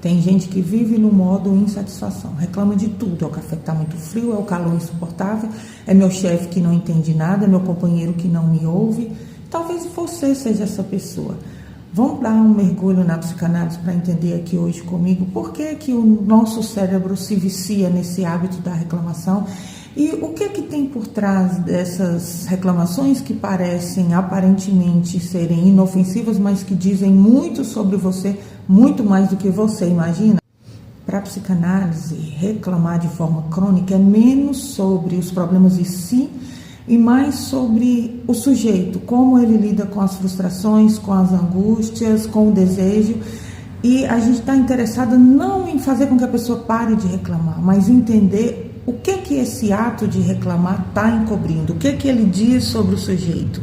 Tem gente que vive no modo insatisfação, reclama de tudo, é o café que está muito frio, é o calor insuportável, é meu chefe que não entende nada, é meu companheiro que não me ouve. Talvez você seja essa pessoa. Vamos dar um mergulho na psicanálise para entender aqui hoje comigo por que o nosso cérebro se vicia nesse hábito da reclamação e o que tem por trás dessas reclamações que parecem aparentemente serem inofensivas, mas que dizem muito sobre você, muito mais do que você imagina. Para a psicanálise, reclamar de forma crônica é menos sobre os problemas em si e mais sobre o sujeito, como ele lida com as frustrações, com as angústias, com o desejo. E a gente está interessada não em fazer com que a pessoa pare de reclamar, mas entender o que esse ato de reclamar está encobrindo, o que ele diz sobre o sujeito.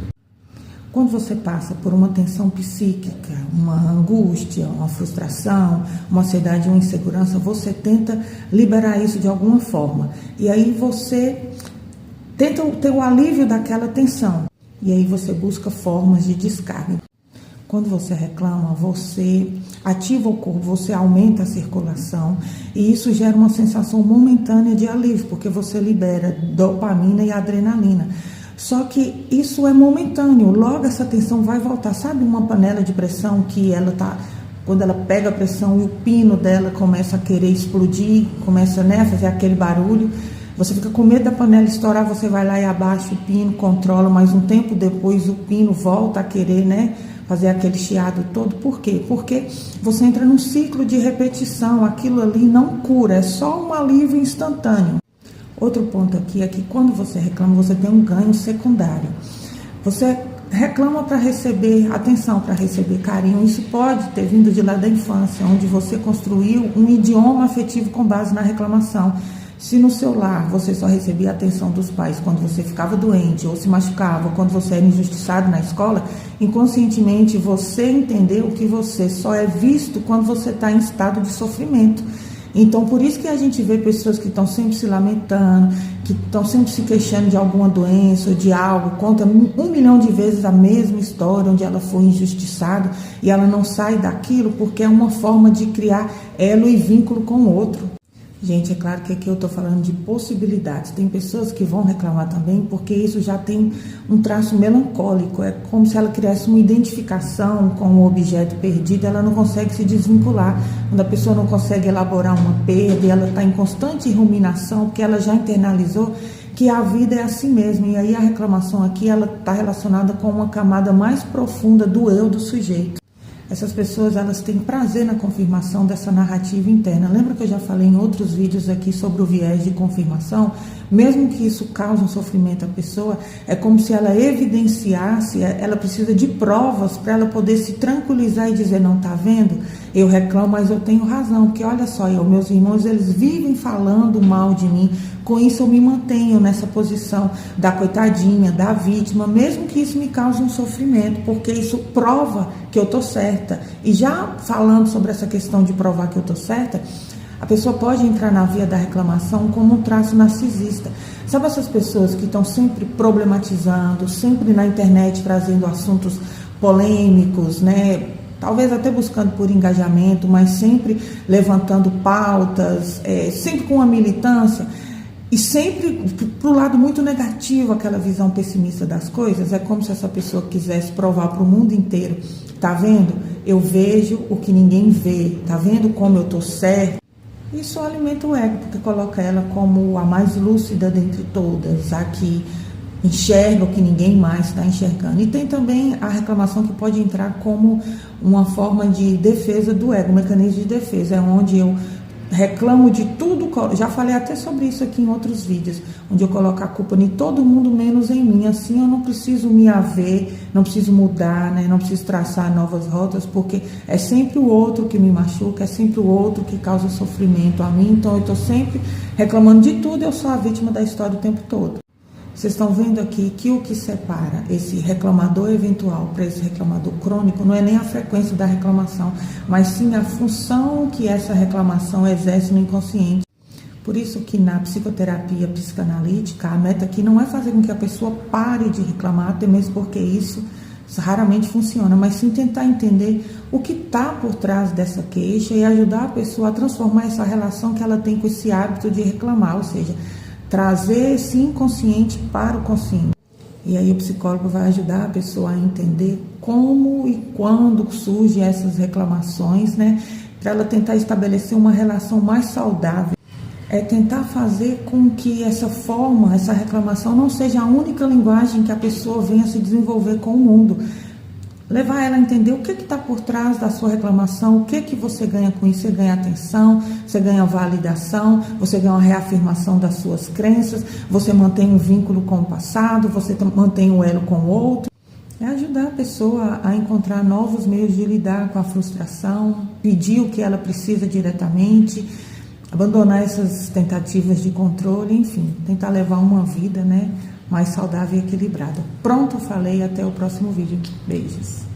Quando você passa por uma tensão psíquica, uma angústia, uma frustração, uma ansiedade, uma insegurança, você tenta liberar isso de alguma forma. E aí você tenta ter o alívio daquela tensão. E aí você busca formas de descarga. Quando você reclama, você ativa o corpo, você aumenta a circulação e isso gera uma sensação momentânea de alívio, porque você libera dopamina e adrenalina. Só que isso é momentâneo, logo essa tensão vai voltar. Sabe uma panela de pressão que ela tá, quando ela pega a pressão e o pino dela começa a querer explodir, começa a fazer aquele barulho, você fica com medo da panela estourar, você vai lá e abaixa o pino, controla, mas um tempo depois o pino volta a querer, fazer aquele chiado todo. Por quê? Porque você entra num ciclo de repetição, aquilo ali não cura, é só um alívio instantâneo. Outro ponto aqui é que quando você reclama, você tem um ganho secundário. Você reclama para receber atenção, para receber carinho. Isso pode ter vindo de lá da infância, onde você construiu um idioma afetivo com base na reclamação. Se no seu lar você só recebia a atenção dos pais quando você ficava doente ou se machucava, ou quando você era injustiçado na escola, inconscientemente você entendeu que você só é visto quando você está em estado de sofrimento. Então, por isso que a gente vê pessoas que estão sempre se lamentando, que estão sempre se queixando de alguma doença ou de algo, conta 1 milhão de vezes a mesma história onde ela foi injustiçada e ela não sai daquilo porque é uma forma de criar elo e vínculo com o outro. Gente, é claro que aqui eu estou falando de possibilidades. Tem pessoas que vão reclamar também porque isso já tem um traço melancólico. É como se ela criasse uma identificação com o objeto perdido, ela não consegue se desvincular. Quando a pessoa não consegue elaborar uma perda, ela está em constante ruminação porque ela já internalizou que a vida é assim mesmo. E aí a reclamação aqui ela está relacionada com uma camada mais profunda do eu do sujeito. Essas pessoas, elas têm prazer na confirmação dessa narrativa interna. Lembra que eu já falei em outros vídeos aqui sobre o viés de confirmação? Mesmo que isso cause um sofrimento à pessoa, é como se ela evidenciasse, ela precisa de provas para ela poder se tranquilizar e dizer, não, tá vendo? Eu reclamo, mas eu tenho razão, porque olha só, meus irmãos, eles vivem falando mal de mim. Com isso eu me mantenho nessa posição da coitadinha, da vítima, mesmo que isso me cause um sofrimento, porque isso prova que eu estou certa. E já falando sobre essa questão de provar que eu estou certa, a pessoa pode entrar na via da reclamação como um traço narcisista. Sabe essas pessoas que estão sempre problematizando, sempre na internet trazendo assuntos polêmicos, talvez até buscando por engajamento, mas sempre levantando pautas, sempre com uma militância, e sempre para o lado muito negativo, aquela visão pessimista das coisas. É como se essa pessoa quisesse provar para o mundo inteiro, tá vendo? Eu vejo o que ninguém vê, tá vendo como eu tô certo? Isso alimenta o ego, porque coloca ela como a mais lúcida dentre todas, a que enxerga o que ninguém mais está enxergando. E tem também a reclamação que pode entrar como uma forma de defesa do ego, um mecanismo de defesa, é onde eu reclamo de tudo, já falei até sobre isso aqui em outros vídeos, onde eu coloco a culpa em todo mundo menos em mim. Assim eu não preciso me haver, não preciso mudar, não preciso traçar novas rotas, porque é sempre o outro que me machuca, é sempre o outro que causa sofrimento a mim. Então eu estou sempre reclamando de tudo, eu sou a vítima da história o tempo todo. Vocês estão vendo aqui que o que separa esse reclamador eventual para esse reclamador crônico não é nem a frequência da reclamação, mas sim a função que essa reclamação exerce no inconsciente. Por isso que na psicoterapia psicanalítica, a meta aqui não é fazer com que a pessoa pare de reclamar, até mesmo porque isso Isso raramente funciona, mas sim tentar entender o que está por trás dessa queixa e ajudar a pessoa a transformar essa relação que ela tem com esse hábito de reclamar, ou seja, trazer esse inconsciente para o consciente. E aí o psicólogo vai ajudar a pessoa a entender como e quando surgem essas reclamações, né? Para ela tentar estabelecer uma relação mais saudável. É tentar fazer com que essa forma, essa reclamação não seja a única linguagem que a pessoa venha se desenvolver com o mundo. Levar ela a entender o que está por trás da sua reclamação, o que você ganha com isso. Você ganha atenção, você ganha validação, você ganha uma reafirmação das suas crenças, você mantém um vínculo com o passado, você mantém um elo com o outro. É ajudar a pessoa a encontrar novos meios de lidar com a frustração, pedir o que ela precisa diretamente, abandonar essas tentativas de controle, enfim, tentar levar uma vida, né, mais saudável e equilibrada. Pronto, falei, até o próximo vídeo. Beijos.